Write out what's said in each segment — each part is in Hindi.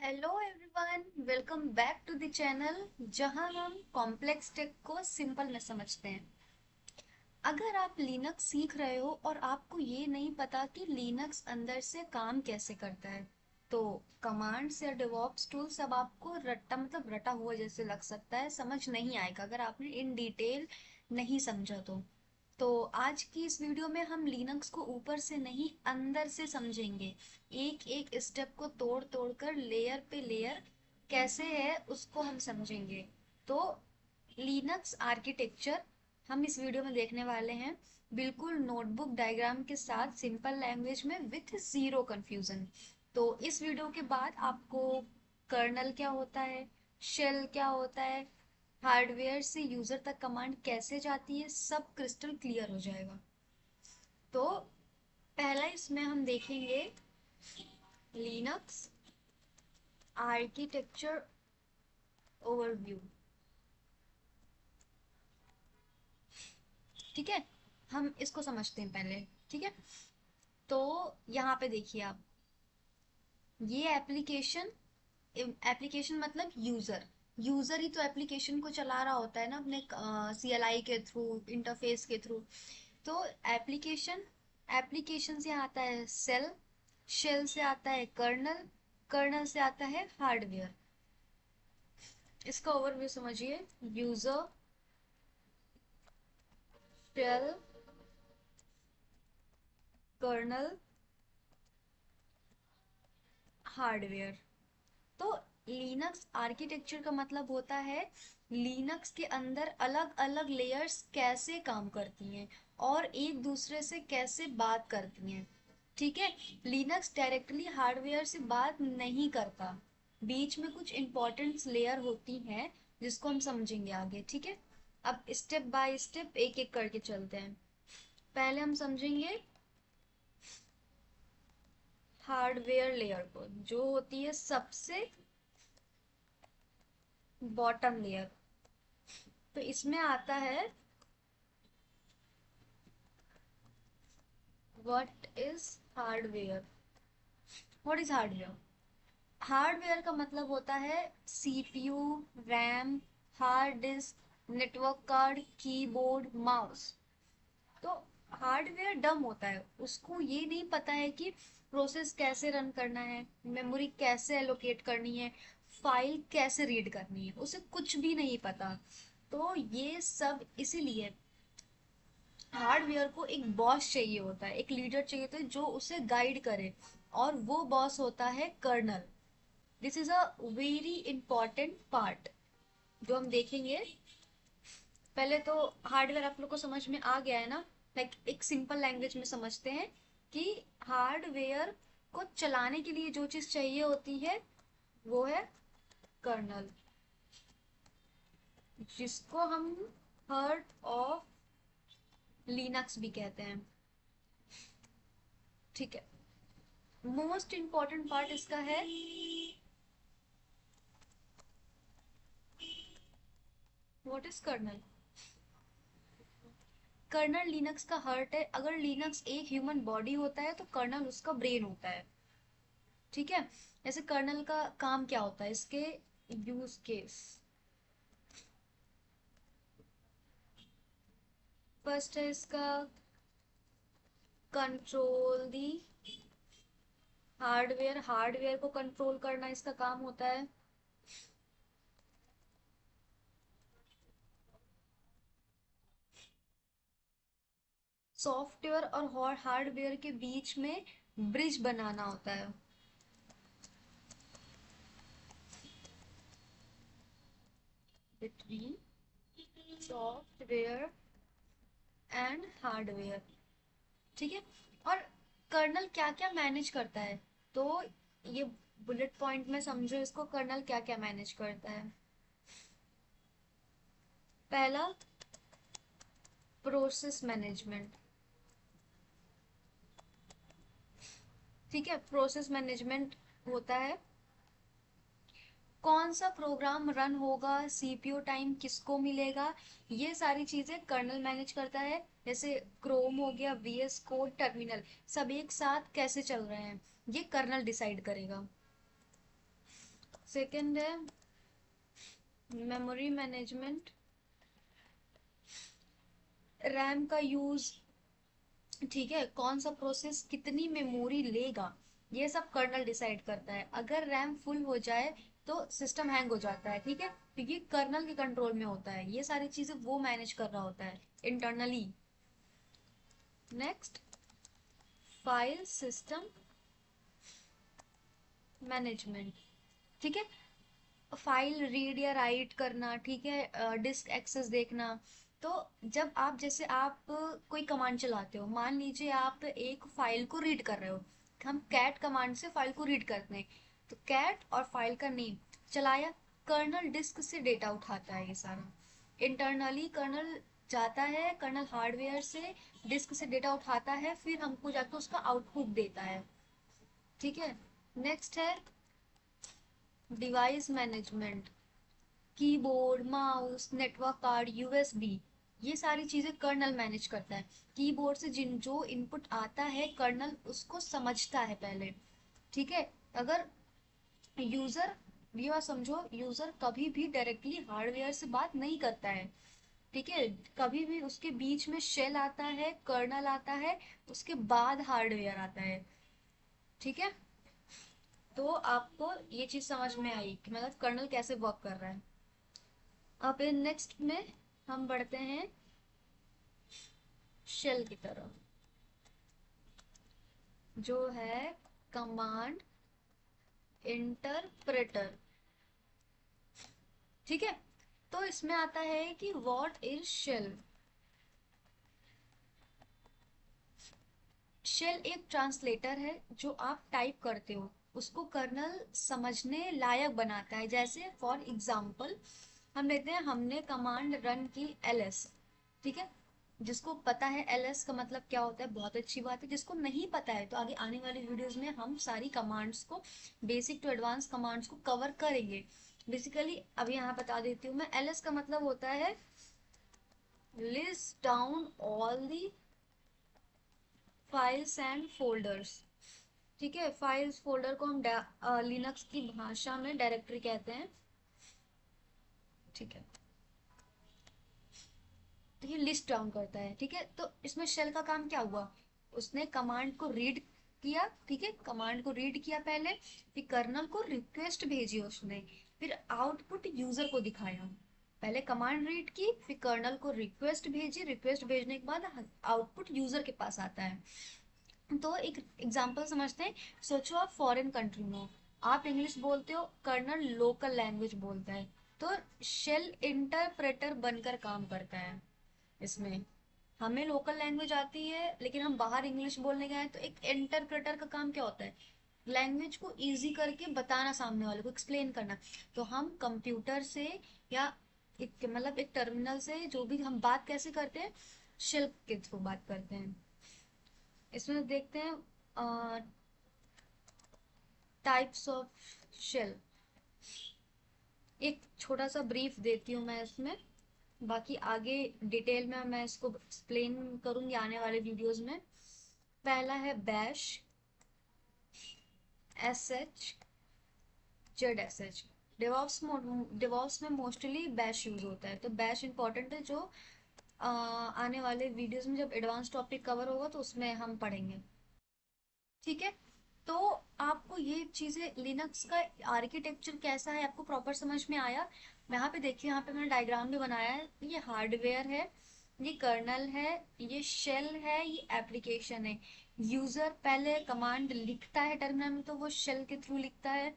Hello everyone, welcome back to the channel जहां हम कॉम्प्लेक्स टेक को सिंपल में समझते हैं। अगर आप लिनक्स सीख रहे हो और आपको ये नहीं पता कि लिनक्स अंदर से काम कैसे करता है, तो कमांड्स या डेवऑप्स टूल सब आपको रटा हुआ जैसे लग सकता है, समझ नहीं आएगा अगर आपने इन डिटेल नहीं समझा तो आज की इस वीडियो में हम लिनक्स को ऊपर से नहीं अंदर से समझेंगे। एक एक स्टेप को तोड़ तोड़ कर लेयर पे लेयर कैसे है उसको हम समझेंगे। तो लिनक्स आर्किटेक्चर हम इस वीडियो में देखने वाले हैं, बिल्कुल नोटबुक डायग्राम के साथ सिंपल लैंग्वेज में विथ जीरो कंफ्यूजन। तो इस वीडियो के बाद आपको कर्नल क्या होता है, शेल क्या होता है, हार्डवेयर से यूजर तक कमांड कैसे जाती है, सब क्रिस्टल क्लियर हो जाएगा। तो पहला इसमें हम देखेंगे लिनक्स आर्किटेक्चर ओवरव्यू। ठीक है, हम इसको समझते हैं पहले। ठीक है, तो यहाँ पे देखिए आप, ये एप्लीकेशन, एप्लीकेशन मतलब यूजर, यूजर ही तो एप्लीकेशन को चला रहा होता है ना अपने CLI के थ्रू, इंटरफेस के थ्रू। तो एप्लीकेशन, एप्लीकेशन से आता है सेल, शेल से आता है कर्नल, कर्नल से आता है हार्डवेयर। इसका ओवरव्यू समझिए। User, shell, kernel, hardware. तो लिनक्स आर्किटेक्चर का मतलब होता है लिनक्स के अंदर अलग अलग लेयर्स कैसे काम करती हैं और एक दूसरे से कैसे बात करती हैं। ठीक है, लिनक्स डायरेक्टली हार्डवेयर से बात नहीं करता, बीच में कुछ इंपॉर्टेंट लेयर होती हैं जिसको हम समझेंगे आगे। ठीक है, अब स्टेप बाय स्टेप एक एक करके चलते हैं। पहले हम समझेंगे हार्डवेयर लेयर को, जो होती है सबसे बॉटम लेयर। तो इसमें आता है what is hardware. What is hardware? Hardware का मतलब होता है CPU, RAM, hard disk, network card, keyboard, mouse. तो हार्डवेयर डम होता है, उसको ये नहीं पता है कि प्रोसेस कैसे रन करना है, मेमोरी कैसे एलोकेट करनी है, फाइल कैसे रीड करनी है, उसे कुछ भी नहीं पता। तो ये सब इसीलिए हार्डवेयर को एक बॉस चाहिए होता है, एक लीडर चाहिए होता है जो उसे गाइड करे, और वो बॉस होता है kernel. This is a very important part जो हम देखेंगे। पहले तो हार्डवेयर आप लोग को समझ में आ गया है ना, लाइक एक सिंपल लैंग्वेज में समझते हैं कि हार्डवेयर को चलाने के लिए जो चीज चाहिए होती है वो है कर्नल, जिसको हम हार्ट ऑफ लिनक्स भी कहते हैं। ठीक है, मोस्ट इंपॉर्टेंट पार्ट इसका है what is kernel. Kernel Linux का हार्ट है। अगर लिनक्स एक ह्यूमन बॉडी होता है तो कर्नल उसका ब्रेन होता है। ठीक है, जैसे कर्नल का काम क्या होता है, इसके यूज केस। फर्स्ट है इसका कंट्रोल दी हार्डवेयर, हार्डवेयर को कंट्रोल करना इसका काम होता है। सॉफ्टवेयर और हार्डवेयर के बीच में ब्रिज बनाना होता है, बिटवीन सॉफ्टवेयर एंड हार्डवेयर। ठीक है, और कर्नल क्या क्या मैनेज करता है, तो ये बुलेट पॉइंट में समझो इसको, कर्नल क्या क्या मैनेज करता है। पहला, प्रोसेस मैनेजमेंट। ठीक है, प्रोसेस मैनेजमेंट होता है कौन सा प्रोग्राम रन होगा, CPU टाइम किसको मिलेगा, ये सारी चीजें कर्नल मैनेज करता है। जैसे क्रोम हो गया, VS कोड, टर्मिनल, सब एक साथ कैसे चल रहे हैं ये कर्नल डिसाइड करेगा। सेकंड है मेमोरी मैनेजमेंट, रैम का यूज, ठीक है, कौन सा प्रोसेस कितनी मेमोरी लेगा, ये सब कर्नल डिसाइड करता है। अगर रैम फुल हो जाए तो सिस्टम हैंग हो जाता है, ठीक है, क्योंकि कर्नल के कंट्रोल में होता है, ये सारी चीजें वो मैनेज कर रहा होता है internally. Next, file system management, ठीक है, फाइल रीड या राइट करना, ठीक है, डिस्क एक्सेस देखना। तो जब आप जैसे आप कोई कमांड चलाते हो, मान लीजिए आप एक फाइल को रीड कर रहे हो, हम कैट कमांड से फाइल को रीड करते हैं, तो कैट और फाइल का नेम चलाया, कर्नल डिस्क से डेटा उठाता है, ये सारा इंटरनली कर्नल जाता है, कर्नल हार्डवेयर से डिस्क से डेटा उठाता है, फिर हमको जाकर उसका आउटपुट देता है, ठीक है। नेक्स्ट है device management, keyboard, mouse, network card, USB, ये सारी चीजें कर्नल मैनेज करता है। कीबोर्ड से जिन जो इनपुट आता है कर्नल उसको समझता है पहले, ठीक है। अगर यूजर, ये बात समझो, यूजर कभी भी डायरेक्टली हार्डवेयर से बात नहीं करता है, ठीक है, कभी भी उसके बीच में शेल आता है, कर्नल आता है, उसके बाद हार्डवेयर आता है, ठीक है। तो आपको ये चीज समझ में आई कि मतलब कर्नल कैसे वर्क कर रहा है। अब नेक्स्ट में हम बढ़ते हैं शेल की तरफ, जो है कमांड इंटरप्रेटर, ठीक है। तो इसमें आता है कि व्हाट इज शेल। शेल एक ट्रांसलेटर है, जो आप टाइप करते हो उसको कर्नल समझने लायक बनाता है। जैसे फॉर एग्जांपल हम लेते हैं, हमने कमांड रन की ls, ठीक है, जिसको पता है ls का मतलब क्या होता है, बहुत अच्छी बात है। जिसको नहीं पता है तो आगे आने वाली वीडियोस में हम सारी कमांड्स को, बेसिक टू एडवांस कमांड्स को कवर करेंगे। बेसिकली अभी यहाँ बता देती हूँ मैं, ls का मतलब होता है list down all the files and folders, ठीक है। फाइल्स फोल्डर को हम लिनक्स की भाषा में डायरेक्टरी कहते हैं, ठीक है। तो ये लिस्ट डाउन करता है, ठीक है। तो इसमें शेल का काम क्या हुआ, उसने कमांड को रीड किया, ठीक है, कमांड को रीड किया पहले, फिर कर्नल को रिक्वेस्ट भेजी उसने, फिर आउटपुट यूजर को दिखाया। पहले कमांड रीड की, फिर कर्नल को रिक्वेस्ट भेजी, रिक्वेस्ट भेजने के बाद आउटपुट यूजर के पास आता है। तो एक एग्जांपल समझते हैं, सोचो आप फॉरेन कंट्री में हो, आप इंग्लिश बोलते हो, कर्नल लोकल लैंग्वेज बोलता है, तो शेल इंटरप्रेटर बनकर काम करता है इसमें। हमें लोकल लैंग्वेज आती है लेकिन हम बाहर इंग्लिश बोलने गए, तो एक इंटरप्रेटर का काम क्या होता है, लैंग्वेज को इजी करके बताना, सामने वाले को एक्सप्लेन करना। तो हम कंप्यूटर से या एक मतलब एक टर्मिनल से जो भी हम बात कैसे करते हैं, शेल के थ्रू बात करते हैं। इसमें देखते हैं टाइप्स ऑफ शेल, एक छोटा सा ब्रीफ देती हूँ मैं इसमें, बाकी आगे डिटेल में मैं इसको एक्सप्लेन करूंगी आने वाले वीडियोस में। पहला है bash, S H, Z S H. DevOps में मोस्टली बैश यूज होता है, तो बैश इंपॉर्टेंट है, जो आने वाले वीडियोस में जब एडवांस टॉपिक कवर होगा तो उसमें हम पढ़ेंगे, ठीक है। तो आपको ये चीजें, लिनक्स का आर्किटेक्चर कैसा है आपको प्रॉपर समझ में आया। यहाँ पे देखिए, यहाँ पे मैंने डायग्राम भी बनाया है, ये हार्डवेयर है, ये कर्नल है, ये शेल है, ये एप्लीकेशन है। यूजर पहले कमांड लिखता है टर्मिनल में, तो वो शेल के थ्रू लिखता है,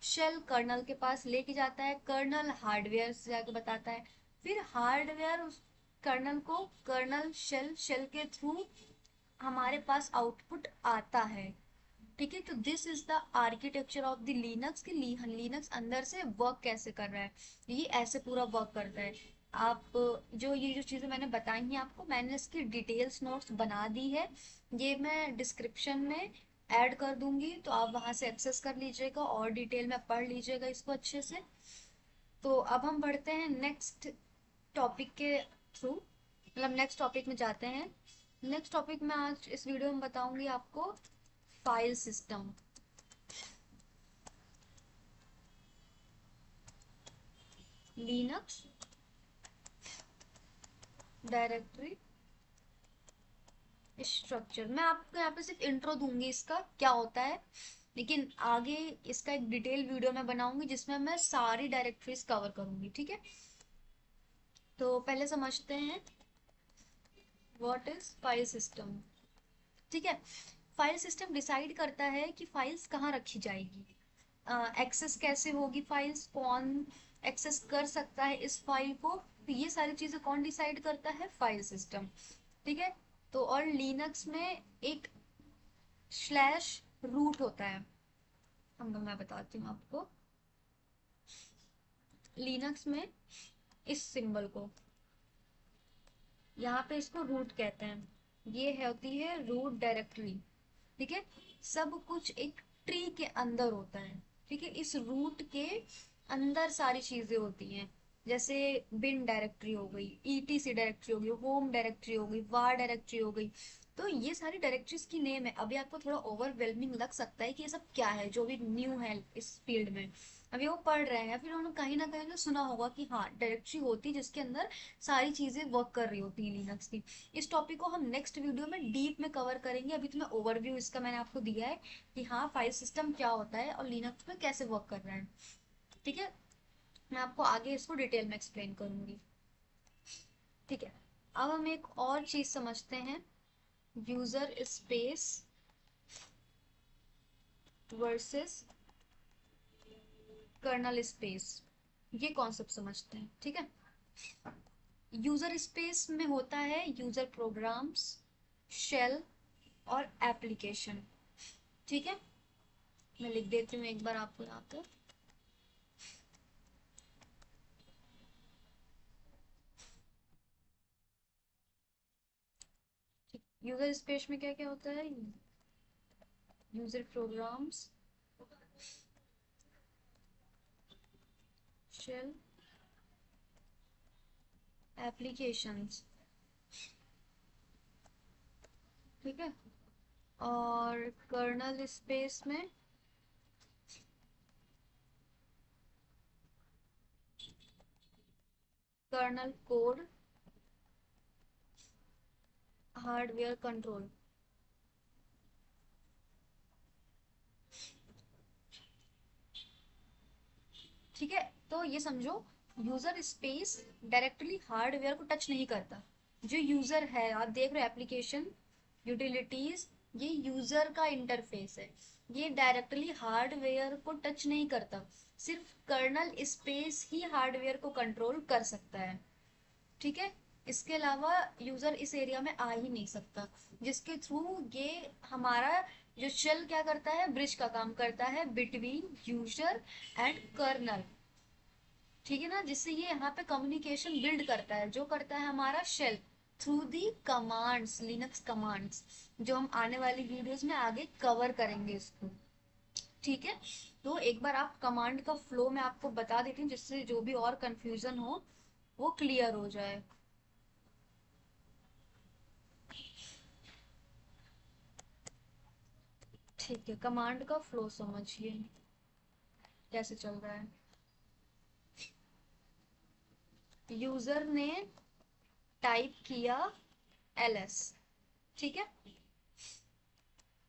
शेल कर्नल के पास लेके जाता है, कर्नल हार्डवेयर से जाके बताता है, फिर हार्डवेयर उस कर्नल को, कर्नल शेल, शेल के थ्रू हमारे पास आउटपुट आता है, ठीक है। तो this is the architecture of the Linux, कि लिनक्स अंदर से वर्क कैसे कर रहा है, ये ऐसे पूरा वर्क करता है। आप जो ये जो चीजें मैंने बताई हैं आपको, मैंने इसकी डिटेल्स नोट्स बना दी है, ये मैं डिस्क्रिप्शन में ऐड कर दूंगी, तो आप वहां से एक्सेस कर लीजिएगा और डिटेल में पढ़ लीजिएगा इसको अच्छे से। तो अब हम बढ़ते हैं नेक्स्ट टॉपिक के थ्रू, मतलब नेक्स्ट टॉपिक में जाते हैं। नेक्स्ट टॉपिक में आज इस वीडियो में बताऊंगी आपको file system. Linux directory structure. मैं आपको यहाँ पे सिर्फ इंट्रो दूंगी इसका क्या होता है, लेकिन आगे इसका एक डिटेल वीडियो मैं बनाऊंगी जिसमें मैं सारी डायरेक्टरीज कवर करूंगी, ठीक है। तो पहले समझते हैं व्हाट इज फाइल सिस्टम। ठीक है, फाइल सिस्टम डिसाइड करता है कि फाइल्स कहाँ रखी जाएगी, एक्सेस कैसे होगी फाइल्स, कौन एक्सेस कर सकता है इस फाइल को, तो ये सारी चीजें कौन डिसाइड करता है, फाइल सिस्टम। ठीक है, तो और लिनक्स में एक स्लैश रूट होता है, हम मैं बताती हूँ आपको। लिनक्स में इस सिंबल को, यहाँ पे इसको रूट कहते हैं, ये होती है रूट डायरेक्टरी। ठीक है, सब कुछ एक ट्री के अंदर होता है। ठीक है, इस रूट के अंदर सारी चीजें होती हैं, जैसे बिन डायरेक्टरी हो गई, ईटीसी डायरेक्टरी हो गई, होम डायरेक्टरी हो गई, वार डायरेक्टरी हो गई। तो ये सारी डायरेक्टरीज की नेम है। अभी आपको थोड़ा ओवरवेलमिंग लग सकता है कि ये सब क्या है, जो भी न्यू है इस फील्ड में, अभी वो पढ़ रहे हैं, फिर उन्होंने कहीं ना कहीं तो सुना होगा कि हाँ डायरेक्टरी होती है जिसके अंदर सारी चीजें वर्क कर रही होती है लिनक्स की। इस टॉपिक को हम नेक्स्ट वीडियो में डीप में कवर करेंगे। अभी तो मैं ओवरव्यू इसका मैंने आपको दिया है कि हाँ फाइल सिस्टम क्या होता है और लिनक्स में कैसे वर्क कर रहा है। ठीक है, मैं आपको आगे इसको डिटेल में एक्सप्लेन करूंगी। ठीक है, अब हम एक और चीज समझते हैं, user space versus kernel space, ये कॉन्सेप्ट समझते हैं। ठीक है, यूजर स्पेस में होता है यूजर प्रोग्राम्स, शेल और एप्लीकेशन। ठीक है, मैं लिख देती हूँ एक बार आपको यहाँ पर। यूजर स्पेस में क्या क्या होता है, यूजर प्रोग्राम्स, शेल, एप्लीकेशंस। ठीक है, और कर्नल स्पेस में कर्नल कोड, हार्डवेयर कंट्रोल। ठीक है, तो ये समझो यूजर स्पेस डायरेक्टली हार्डवेयर को टच नहीं करता। जो यूजर है, आप देख रहे हो एप्लीकेशन, यूटिलिटीज, ये यूजर का इंटरफेस है, ये डायरेक्टली हार्डवेयर को टच नहीं करता। सिर्फ कर्नल स्पेस ही हार्डवेयर को कंट्रोल कर सकता है। ठीक है, इसके अलावा यूजर इस एरिया में आ ही नहीं सकता, जिसके थ्रू ये हमारा जो शेल क्या करता है, ब्रिज का काम करता है बिटवीन यूजर एंड कर्नल। ठीक है ना, जिससे ये यहाँ पे कम्युनिकेशन बिल्ड करता है, जो करता है हमारा shell through the commands, Linux commands, जो हम आने वाली वीडियोस में आगे कवर करेंगे इसको। ठीक है, तो एक बार आप कमांड का फ्लो मैं आपको बता देती हूँ, जिससे जो भी और कंफ्यूजन हो वो क्लियर हो जाए। ठीक है, कमांड का फ्लो समझिए कैसे चल रहा है। यूजर ने टाइप किया ls, ठीक है,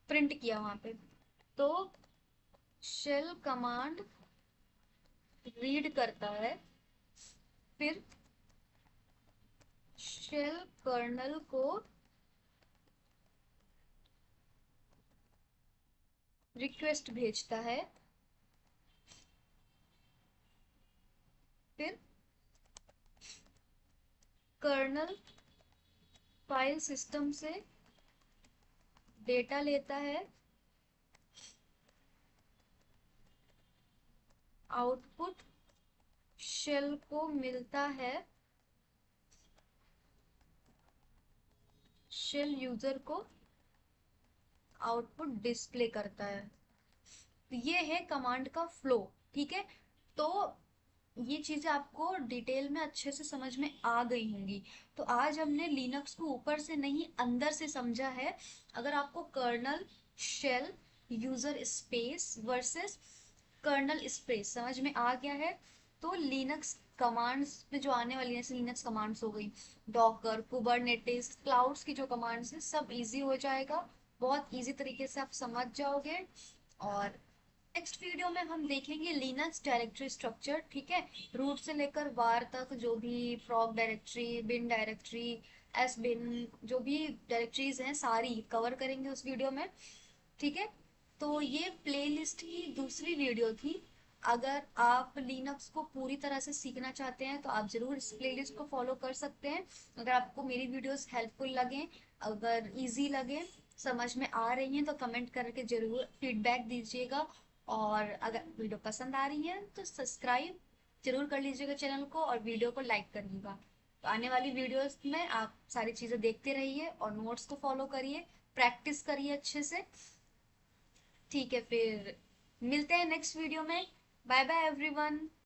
प्रिंट किया वहां पे, तो शेल कमांड रीड करता है, फिर शेल कर्नल को रिक्वेस्ट भेजता है, फिर कर्नल फाइल सिस्टम से डेटा लेता है, आउटपुट शेल को मिलता है, शेल यूजर को आउटपुट डिस्प्ले करता है। तो ये है कमांड का फ्लो। ठीक है, तो ये चीजें आपको डिटेल में अच्छे से समझ में आ गई होंगी। तो आज हमने लिनक्स को ऊपर से नहीं अंदर से समझा है। अगर आपको kernel, shell, user space versus kernel space समझ में आ गया है, तो लिनक्स कमांड्स पे जो आने वाली है, जैसे लिनक्स कमांड्स हो गई, डॉकर, कुबरनेटिस, क्लाउड्स की जो कमांड्स है, सब इजी हो जाएगा। बहुत इजी तरीके से आप समझ जाओगे। और नेक्स्ट वीडियो में हम देखेंगे लिनक्स डायरेक्टरी स्ट्रक्चर, ठीक है। रूट से लेकर वार तक जो भी frog directory, bin directory, S बिन, जो भी डायरेक्टरीज हैं सारी कवर करेंगे उस वीडियो में, ठीक है। तो ये प्लेलिस्ट ही दूसरी वीडियो थी। अगर आप लिनक्स को पूरी तरह से सीखना चाहते हैं तो आप जरूर इस प्लेलिस्ट को फॉलो कर सकते हैं। अगर आपको मेरी वीडियोस हेल्पफुल लगे, अगर इजी लगे, समझ में आ रही हैं, तो कमेंट करके जरूर फीडबैक दीजिएगा। और अगर वीडियो पसंद आ रही है तो सब्सक्राइब जरूर कर लीजिएगा चैनल को, और वीडियो को लाइक करिएगा। तो आने वाली वीडियोस में आप सारी चीजें देखते रहिए और नोट्स को फॉलो करिए, प्रैक्टिस करिए अच्छे से। ठीक है, फिर मिलते हैं नेक्स्ट वीडियो में। Bye bye everyone.